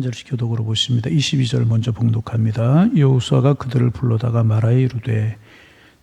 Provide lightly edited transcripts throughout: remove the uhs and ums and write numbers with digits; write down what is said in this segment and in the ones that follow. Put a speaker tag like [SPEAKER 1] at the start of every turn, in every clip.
[SPEAKER 1] 한 절씩 교독으로 보십니다. 22절 먼저 봉독합니다. 여호수아가 그들을 불러다가 말하여 이르되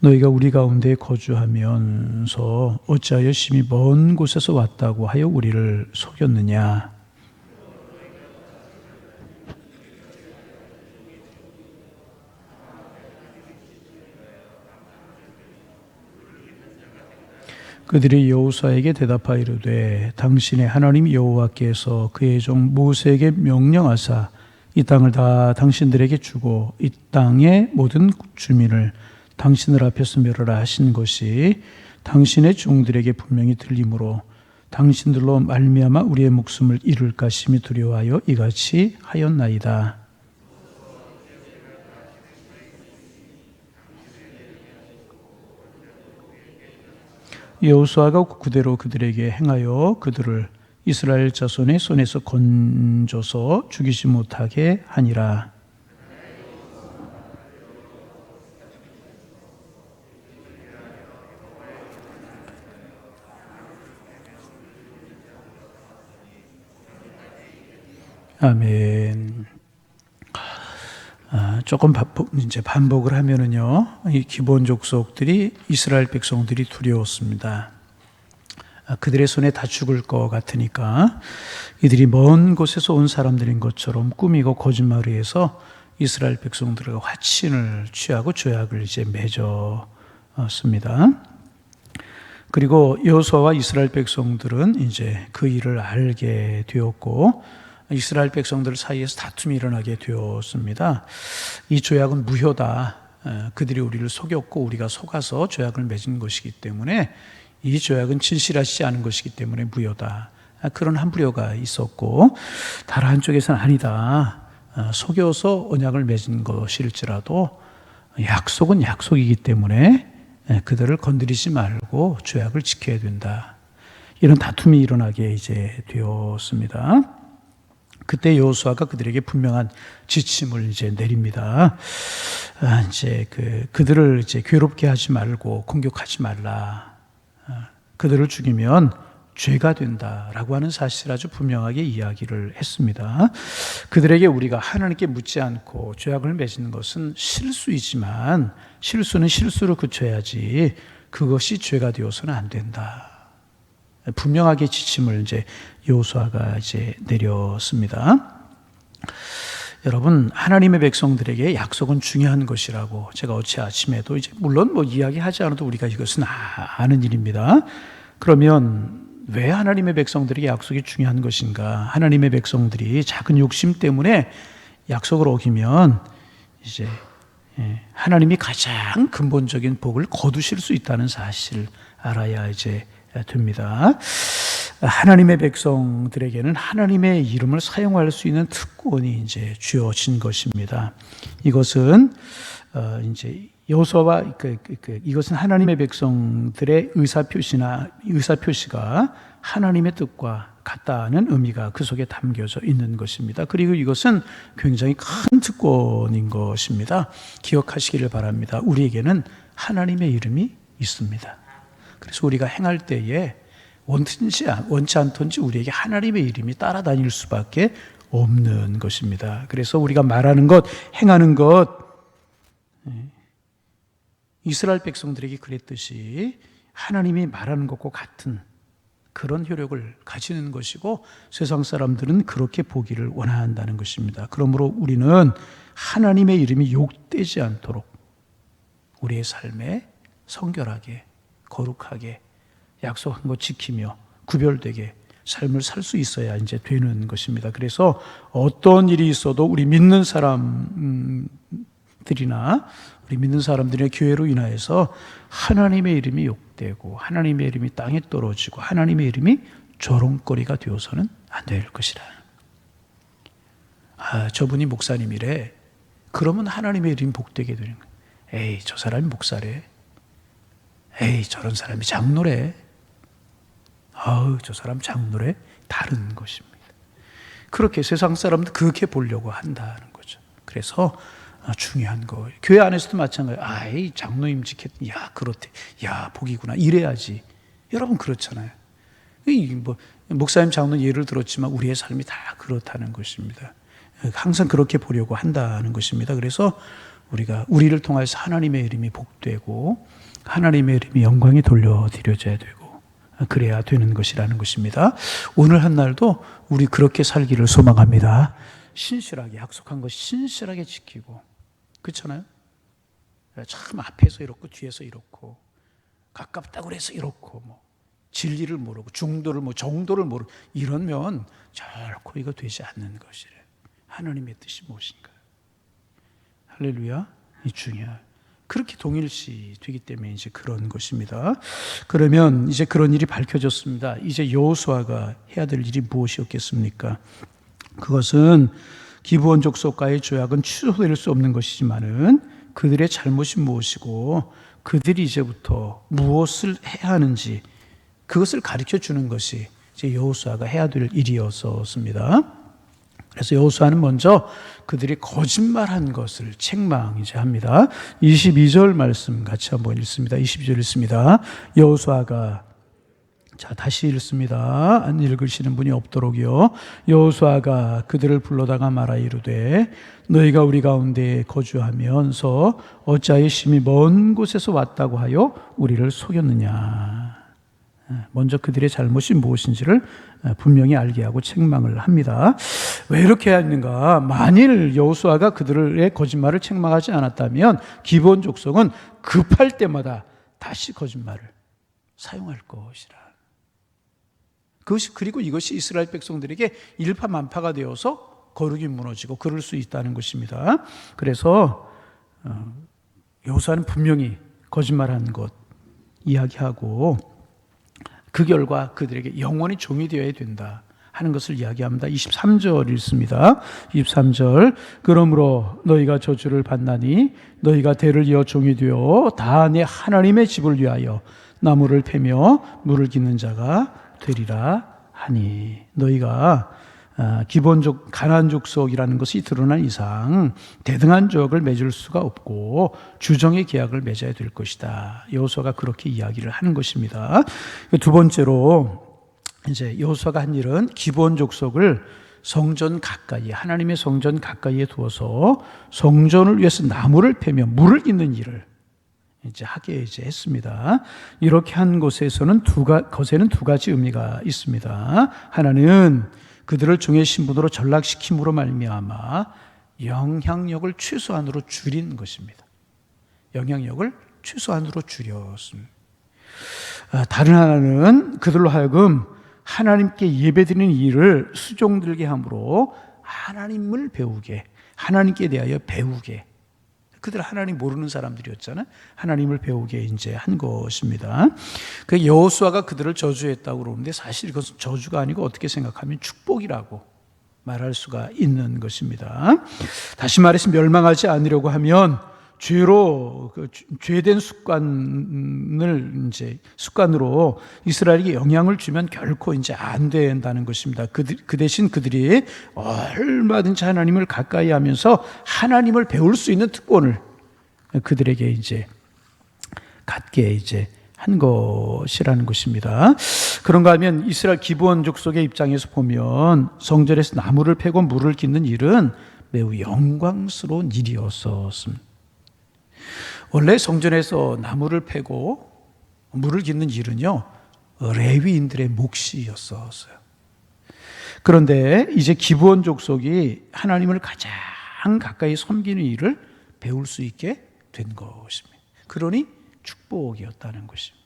[SPEAKER 1] 너희가 우리 가운데 거주하면서 어찌하여 심히 먼 곳에서 왔다고 하여 우리를 속였느냐. 그들이 여호수아에게 대답하여 이르되 당신의 하나님 여호와께서 그의 종 모세에게 명령하사 이 땅을 다 당신들에게 주고 이 땅의 모든 주민을 당신들 앞에서 멸하라 하신 것이 당신의 종들에게 분명히 들리므로 당신들로 말미암아 우리의 목숨을 잃을까 심히 두려워하여 이같이 하였나이다. 여호수아가 그대로 그들에게 행하여 그들을 이스라엘 자손의 손에서 건져서 죽이지 못하게 하니라. 아멘. 조금 이제 반복을 하면은요, 이 기본 족속들이 이스라엘 백성들이 두려웠습니다. 그들의 손에 다 죽을 것 같으니까 이들이 먼 곳에서 온 사람들인 것처럼 꾸미고 거짓말을 해서 이스라엘 백성들과 화친을 취하고 조약을 이제 맺었습니다. 그리고 여호수아와 이스라엘 백성들은 이제 그 일을 알게 되었고 이스라엘 백성들 사이에서 다툼이 일어나게 되었습니다. 이 조약은 무효다. 그들이 우리를 속였고 우리가 속아서 조약을 맺은 것이기 때문에 이 조약은 진실하지 않은 것이기 때문에 무효다. 그런 한 부류가 있었고 다른 한쪽에서는 아니다. 속여서 언약을 맺은 것일지라도 약속은 약속이기 때문에 그들을 건드리지 말고 조약을 지켜야 된다. 이런 다툼이 일어나게 이제 되었습니다. 그때 여호수아가 그들에게 분명한 지침을 이제 내립니다. 이제 그들을 이제 괴롭게 하지 말고 공격하지 말라. 그들을 죽이면 죄가 된다라고 하는 사실을 아주 분명하게 이야기를 했습니다. 그들에게 우리가 하나님께 묻지 않고 조약을 맺는 것은 실수이지만 실수는 실수로 그쳐야지 그것이 죄가 되어서는 안 된다. 분명하게 지침을 이제 여호수아가 이제 내렸습니다. 여러분, 하나님의 백성들에게 약속은 중요한 것이라고 제가 어제 아침에도 이제 물론 뭐 이야기하지 않아도 우리가 이것은 아는 일입니다. 그러면 왜 하나님의 백성들에게 약속이 중요한 것인가? 하나님의 백성들이 작은 욕심 때문에 약속을 어기면 이제 하나님이 가장 근본적인 복을 거두실 수 있다는 사실을 알아야 이제 됩니다. 하나님의 백성들에게는 하나님의 이름을 사용할 수 있는 특권이 이제 주어진 것입니다. 이것은 이제 여호수아와 이것은 하나님의 백성들의 의사표시가 하나님의 뜻과 같다는 의미가 그 속에 담겨져 있는 것입니다. 그리고 이것은 굉장히 큰 특권인 것입니다. 기억하시기를 바랍니다. 우리에게는 하나님의 이름이 있습니다. 그래서 우리가 행할 때에 원치 않던지 우리에게 하나님의 이름이 따라다닐 수밖에 없는 것입니다. 그래서 우리가 말하는 것, 행하는 것, 이스라엘 백성들에게 그랬듯이 하나님이 말하는 것과 같은 그런 효력을 가지는 것이고 세상 사람들은 그렇게 보기를 원한다는 것입니다. 그러므로 우리는 하나님의 이름이 욕되지 않도록 우리의 삶에 성결하게 거룩하게 약속한 것 지키며 구별되게 삶을 살 수 있어야 이제 되는 것입니다. 그래서 어떤 일이 있어도 우리 믿는 사람들이나 우리 믿는 사람들의 교회로 인하여서 하나님의 이름이 욕되고 하나님의 이름이 땅에 떨어지고 하나님의 이름이 조롱거리가 되어서는 안 될 것이라. 저분이 목사님이래. 그러면 하나님의 이름이 복되게 되는 거예요. 에이, 저 사람이 목사래. 에이, 저런 사람이 장로래. 저 사람 장로래. 다른 것입니다. 그렇게 세상 사람도 그렇게 보려고 한다는 거죠. 그래서 중요한 거. 교회 안에서도 마찬가지예요. 장로임 지켰더니 그렇대. 복이구나. 이래야지. 여러분 그렇잖아요. 목사님 장로 예를 들었지만 우리의 삶이 다 그렇다는 것입니다. 항상 그렇게 보려고 한다는 것입니다. 그래서 우리가 우리를 통해서 하나님의 이름이 복되고 하나님의 이름이 영광이 돌려드려져야 되고 그래야 되는 것이라는 것입니다. 오늘 한 날도 우리 그렇게 살기를 소망합니다. 신실하게 약속한 것 신실하게 지키고 그렇잖아요. 참 앞에서 이렇고 뒤에서 이렇고 가깝다고 해서 이렇고 뭐 진리를 모르고 중도를 정도를 모르고 이러면 결코 이거 되지 않는 것이래요. 하나님의 뜻이 무엇인가? 할렐루야. 이 중요해요. 그렇게 동일시 되기 때문에 이제 그런 것입니다. 그러면 이제 그런 일이 밝혀졌습니다. 이제 여호수아가 해야 될 일이 무엇이었겠습니까? 그것은 기브온 족속과의 조약은 취소될 수 없는 것이지만은 그들의 잘못이 무엇이고 그들이 이제부터 무엇을 해야 하는지 그것을 가르쳐 주는 것이 이제 여호수아가 해야 될 일이었습니다. 그래서 여호수아는 먼저 그들이 거짓말한 것을 책망합니다. 22절 말씀 같이 한번 읽습니다. 22절 읽습니다. 여호수아가 다시 읽습니다. 안 읽으시는 분이 없도록요. 여호수아가 그들을 불러다가 말하 이르되 너희가 우리 가운데 거주하면서 어찌하여 심히 먼 곳에서 왔다고 하여 우리를 속였느냐. 먼저 그들의 잘못이 무엇인지를 분명히 알게 하고 책망을 합니다. 왜 이렇게 했는가? 만일 여호수아가 그들의 거짓말을 책망하지 않았다면 기브온 족속은 급할 때마다 다시 거짓말을 사용할 것이라. 그리고 이것이 이스라엘 백성들에게 일파만파가 되어서 거룩이 무너지고 그럴 수 있다는 것입니다. 그래서 여호수아는 분명히 거짓말한 것 이야기하고 그 결과 그들에게 영원히 종이 되어야 된다 하는 것을 이야기합니다. 23절 읽습니다. 23절 그러므로 너희가 저주를 받나니 너희가 대를 이어 종이 되어 다 내 하나님의 집을 위하여 나무를 패며 물을 깃는 자가 되리라 하니 너희가 기본적 가나안 족속이라는 것이 드러난 이상 대등한 조약을 맺을 수가 없고 주정의 계약을 맺어야 될 것이다. 여호수아가 그렇게 이야기를 하는 것입니다. 두 번째로 이제 여호수아가 한 일은 기브온 족속을 성전 가까이 하나님의 성전 가까이에 두어서 성전을 위해서 나무를 패며 물을 깃는 일을 하게 했습니다. 이렇게 한 것에서는 것에는 두 가지 의미가 있습니다. 하나는 그들을 종의 신분으로 전락시킴으로 말미암아 영향력을 최소한으로 줄인 것입니다. 영향력을 최소한으로 줄였습니다. 다른 하나는 그들로 하여금 하나님께 예배드리는 일을 수종들게 함으로 하나님을 배우게, 하나님께 대하여 배우게. 그들 하나님 모르는 사람들이었잖아요. 하나님을 배우게 이제 한 것입니다. 그 여호수아가 그들을 저주했다고 그러는데 사실 이것은 저주가 아니고 어떻게 생각하면 축복이라고 말할 수가 있는 것입니다. 다시 말해서 멸망하지 않으려고 하면 죄로 죄된 습관으로 이스라엘에게 영향을 주면 결코 이제 안 된다는 것입니다. 그 대신 그들이 얼마든지 하나님을 가까이 하면서 하나님을 배울 수 있는 특권을 그들에게 이제 갖게 한 것이라는 것입니다. 그런가 하면 이스라엘 기브온 족속의 입장에서 보면 성전에서 나무를 패고 물을 깃는 일은 매우 영광스러운 일이었습니다. 원래 성전에서 나무를 패고 물을 깃는 일은요 레위인들의 몫이었어요. 그런데 이제 기브온 족속이 하나님을 가장 가까이 섬기는 일을 배울 수 있게 된 것입니다. 그러니 축복이었다는 것입니다.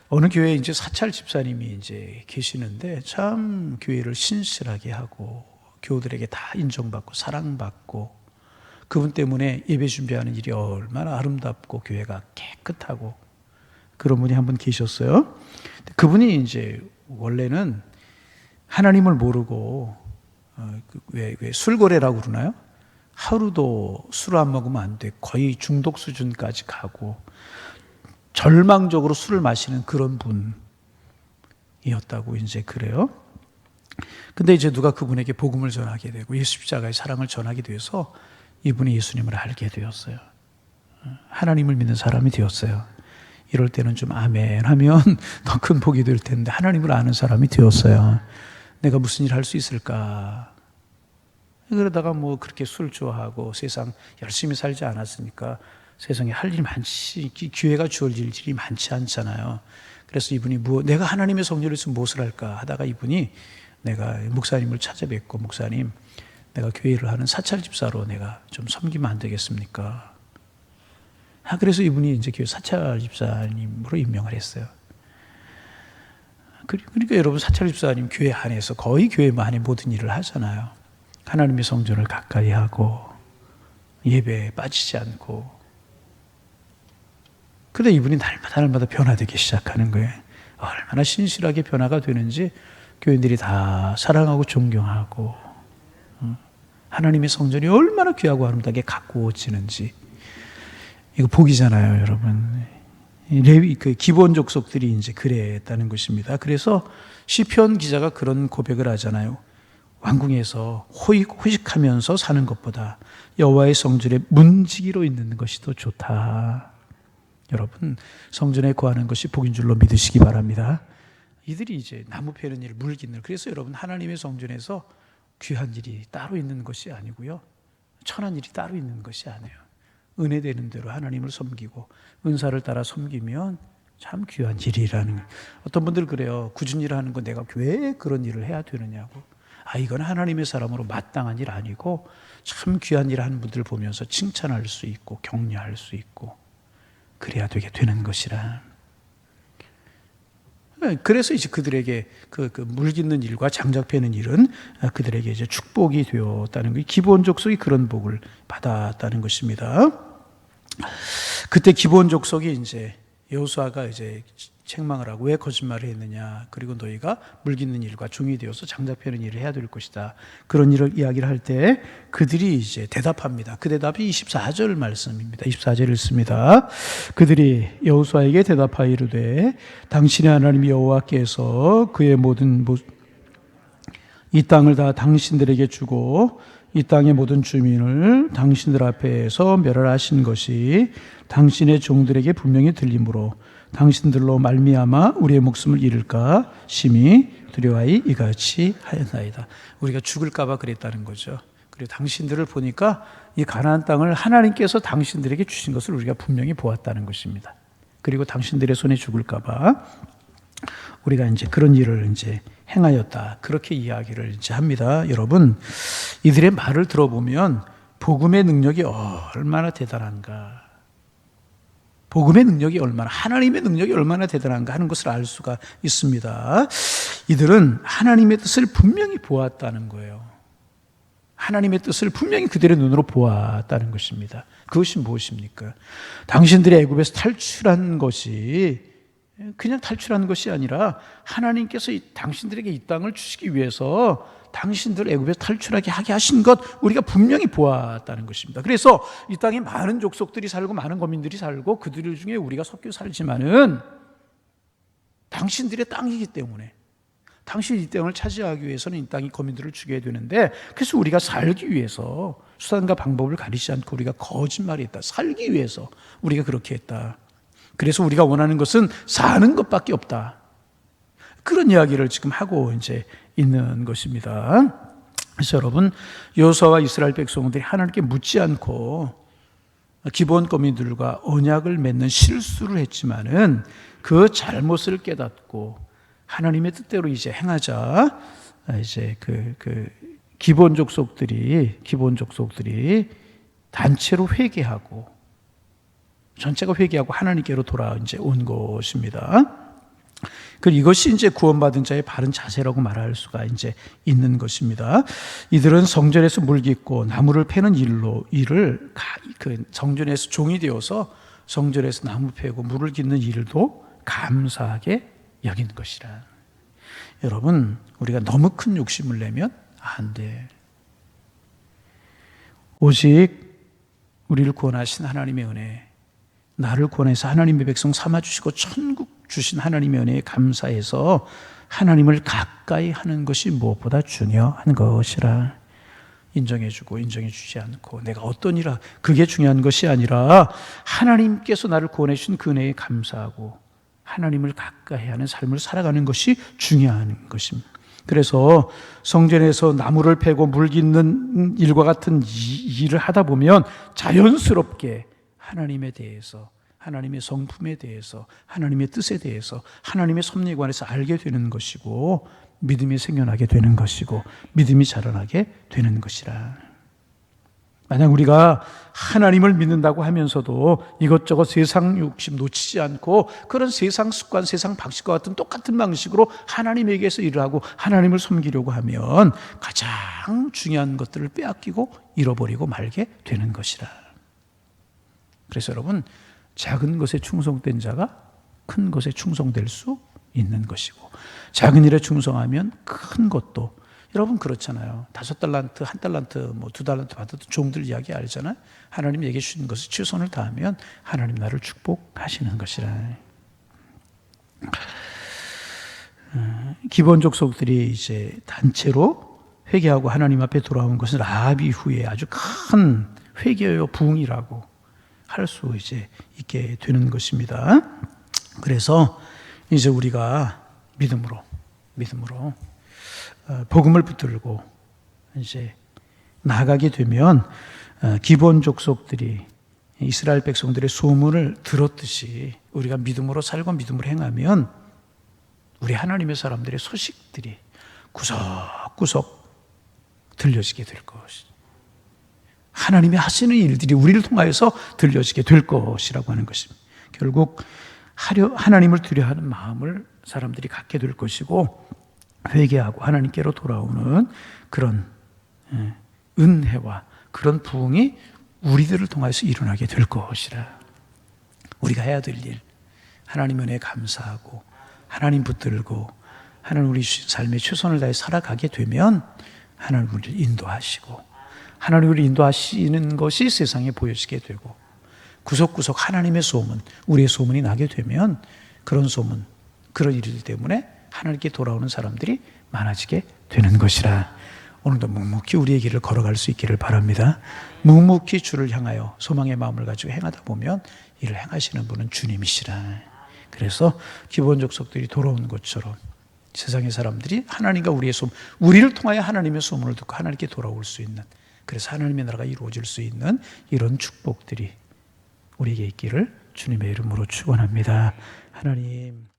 [SPEAKER 1] 어느 교회에 이제 사찰 집사님이 이제 계시는데 참 교회를 신실하게 하고 교우들에게 다 인정받고 사랑받고 그분 때문에 예배 준비하는 일이 얼마나 아름답고 교회가 깨끗하고 그런 분이 한 분 계셨어요. 그분이 이제 원래는 하나님을 모르고 왜 술거래라고 그러나요? 하루도 술 안 먹으면 안 돼. 거의 중독 수준까지 가고 절망적으로 술을 마시는 그런 분이었다고 이제 그래요. 근데 이제 누가 그분에게 복음을 전하게 되고 예수 십자가의 사랑을 전하게 돼서 이분이 예수님을 알게 되었어요. 하나님을 믿는 사람이 되었어요. 이럴 때는 좀 아멘 하면 더 큰 복이 될 텐데 하나님을 아는 사람이 되었어요. 내가 무슨 일 할 수 있을까? 그러다가 뭐 그렇게 술 좋아하고 세상 열심히 살지 않았으니까 세상에 할 일 많지, 기회가 주어질 일이 많지 않잖아요. 그래서 이분이 내가 하나님의 성전에서 무엇을 할까 하다가 이분이 내가 목사님을 찾아뵙고, 목사님, 내가 교회를 하는 사찰 집사로 내가 좀 섬기면 안 되겠습니까? 그래서 이분이 이제 교회 사찰 집사님으로 임명을 했어요. 그러니까 여러분, 사찰 집사님 교회 안에서 거의 교회 안에 모든 일을 하잖아요. 하나님의 성전을 가까이 하고 예배에 빠지지 않고. 그런데 이분이 날마다 변화되기 시작하는 거예요. 얼마나 신실하게 변화가 되는지 교인들이 다 사랑하고 존경하고, 하나님의 성전이 얼마나 귀하고 아름답게 가꾸어지는지 이거 복이잖아요, 여러분. 레위 그 기본 족속들이 이제 그랬다는 것입니다. 그래서 시편 기자가 그런 고백을 하잖아요. 왕궁에서 호식하면서 사는 것보다 여호와의 성전에 문지기로 있는 것이 더 좋다. 여러분, 성전에 거하는 것이 복인 줄로 믿으시기 바랍니다. 이들이 이제 나무 패는 일, 물 깃는 일. 그래서 여러분, 하나님의 성전에서 귀한 일이 따로 있는 것이 아니고요, 천한 일이 따로 있는 것이 아니에요. 은혜 되는 대로 하나님을 섬기고 은사를 따라 섬기면 참 귀한 일이라는 거예요. 어떤 분들 그래요. 굳은 일을 하는 건 내가 왜 그런 일을 해야 되느냐고. 이건 하나님의 사람으로 마땅한 일 아니고 참 귀한 일을 하는 분들을 보면서 칭찬할 수 있고 격려할 수 있고 그래야 되게 되는 것이라. 그래서 이제 그들에게 물 깃는 일과 장작 패는 일은 그들에게 이제 축복이 되었다는 거, 기본 족속이 그런 복을 받았다는 것입니다. 그때 기본 족속이 이제 여호수아가 이제 책망을 하고 왜 거짓말을 했느냐, 그리고 너희가 물 깃는 일과 종이 되어서 장작 패는 일을 해야 될 것이다, 그런 일을 이야기를 할 때 그들이 이제 대답합니다. 그 대답이 24절 말씀입니다. 24절을 씁니다. 그들이 여호수아에게 대답하여 이르되 당신의 하나님 여호와께서 그의 모든 이 땅을 다 당신들에게 주고 이 땅의 모든 주민을 당신들 앞에서 멸하신 것이 당신의 종들에게 분명히 들리므로 당신들로 말미암아 우리의 목숨을 잃을까 심히 두려워하여 이같이 하였나이다. 우리가 죽을까 봐 그랬다는 거죠. 그리고 당신들을 보니까 이 가나안 땅을 하나님께서 당신들에게 주신 것을 우리가 분명히 보았다는 것입니다. 그리고 당신들의 손에 죽을까 봐 우리가 이제 그런 일을 이제 행하였다, 그렇게 이야기를 이제 합니다. 여러분, 이들의 말을 들어보면 복음의 능력이 얼마나 대단한가, 복음의 능력이 얼마나, 하나님의 능력이 얼마나 대단한가 하는 것을 알 수가 있습니다. 이들은 하나님의 뜻을 분명히 보았다는 거예요. 하나님의 뜻을 분명히 그들의 눈으로 보았다는 것입니다. 그것이 무엇입니까? 당신들이 애굽에서 탈출한 것이 그냥 탈출한 것이 아니라 하나님께서 당신들에게 이 땅을 주시기 위해서 당신들 애굽에서 탈출하게 하게 하신 것 우리가 분명히 보았다는 것입니다. 그래서 이 땅에 많은 족속들이 살고 많은 거민들이 살고 그들 중에 우리가 섞여 살지만은 당신들의 땅이기 때문에 당신이 이 땅을 차지하기 위해서는 이 땅이 거민들을 죽여야 되는데, 그래서 우리가 살기 위해서 수단과 방법을 가리지 않고 우리가 거짓말을 했다. 살기 위해서 우리가 그렇게 했다. 그래서 우리가 원하는 것은 사는 것밖에 없다. 그런 이야기를 지금 하고 이제 있는 것입니다. 그래서 여러분, 여호수아와 이스라엘 백성들이 하나님께 묻지 않고 기본 거민들과 언약을 맺는 실수를 했지만은 그 잘못을 깨닫고 하나님의 뜻대로 이제 행하자, 이제 기본 족속들이 단체로 회개하고 전체가 회개하고 하나님께로 돌아 이제 온 것입니다. 그리고 이것이 이제 구원받은 자의 바른 자세라고 말할 수가 이제 있는 것입니다. 이들은 성전에서 물 깃고 나무를 패는 일을 성전에서 종이 되어서 성전에서 나무 패고 물을 깃는 일도 감사하게 여긴 것이라. 여러분, 우리가 너무 큰 욕심을 내면 안 돼. 오직 우리를 구원하신 하나님의 은혜, 나를 구원해서 하나님의 백성 삼아주시고 천국 주신 하나님의 은혜에 감사해서 하나님을 가까이 하는 것이 무엇보다 중요한 것이라. 인정해주고 인정해주지 않고 내가 어떤 일을 그게 중요한 것이 아니라 하나님께서 나를 구원해 주신 그 은혜에 감사하고 하나님을 가까이 하는 삶을 살아가는 것이 중요한 것입니다. 그래서 성전에서 나무를 패고 물 깃는 일과 같은 일을 하다 보면 자연스럽게 하나님에 대해서, 하나님의 성품에 대해서, 하나님의 뜻에 대해서, 하나님의 섭리관에서 알게 되는 것이고, 믿음이 생겨나게 되는 것이고, 믿음이 자라나게 되는 것이라. 만약 우리가 하나님을 믿는다고 하면서도 이것저것 세상 욕심 놓치지 않고 그런 세상 습관, 세상 방식과 같은 똑같은 방식으로 하나님에게서 일을 하고 하나님을 섬기려고 하면 가장 중요한 것들을 빼앗기고 잃어버리고 말게 되는 것이라. 그래서 여러분, 작은 것에 충성된 자가 큰 것에 충성될 수 있는 것이고, 작은 일에 충성하면 큰 것도, 여러분 그렇잖아요. 5달란트, 1달란트, 2달란트 받아도 종들 이야기 알잖아요. 하나님 얘기해 주신 것을 최선을 다하면 하나님 나를 축복하시는 것이라. 기본 족속들이 이제 단체로 회개하고 하나님 앞에 돌아온 것은 라합 이후에 아주 큰 회개요 부흥이라고 할 수 이제 있게 되는 것입니다. 그래서 이제 우리가 믿음으로 복음을 붙들고 이제 나아가게 되면 기본 족속들이 이스라엘 백성들의 소문을 들었듯이 우리가 믿음으로 살고 믿음으로 행하면 우리 하나님의 사람들의 소식들이 구석구석 들려지게 될 것이, 하나님이 하시는 일들이 우리를 통하여서 들려지게 될 것이라고 하는 것입니다. 결국 하나님을 두려워하는 마음을 사람들이 갖게 될 것이고, 회개하고 하나님께로 돌아오는 그런 은혜와 그런 부흥이 우리들을 통해서 일어나게 될 것이라. 우리가 해야 될 일, 하나님 은혜에 감사하고 하나님 붙들고 하나님 우리 삶에 최선을 다해 살아가게 되면 하나님 우리를 인도하시고, 하나님 우리를 인도하시는 것이 세상에 보여지게 되고, 구석구석 하나님의 소문, 우리의 소문이 나게 되면 그런 소문, 그런 일들 때문에 하나님께 돌아오는 사람들이 많아지게 되는 것이라. 오늘도 묵묵히 우리의 길을 걸어갈 수 있기를 바랍니다. 묵묵히 주를 향하여 소망의 마음을 가지고 행하다 보면 이를 행하시는 분은 주님이시라. 그래서 기본 족속들이 돌아온 것처럼 세상의 사람들이 하나님과 우리의 소문, 우리를 통하여 하나님의 소문을 듣고 하나님께 돌아올 수 있는, 그래서 하나님의 나라가 이루어질 수 있는 이런 축복들이 우리에게 있기를 주님의 이름으로 축원합니다. 하나님.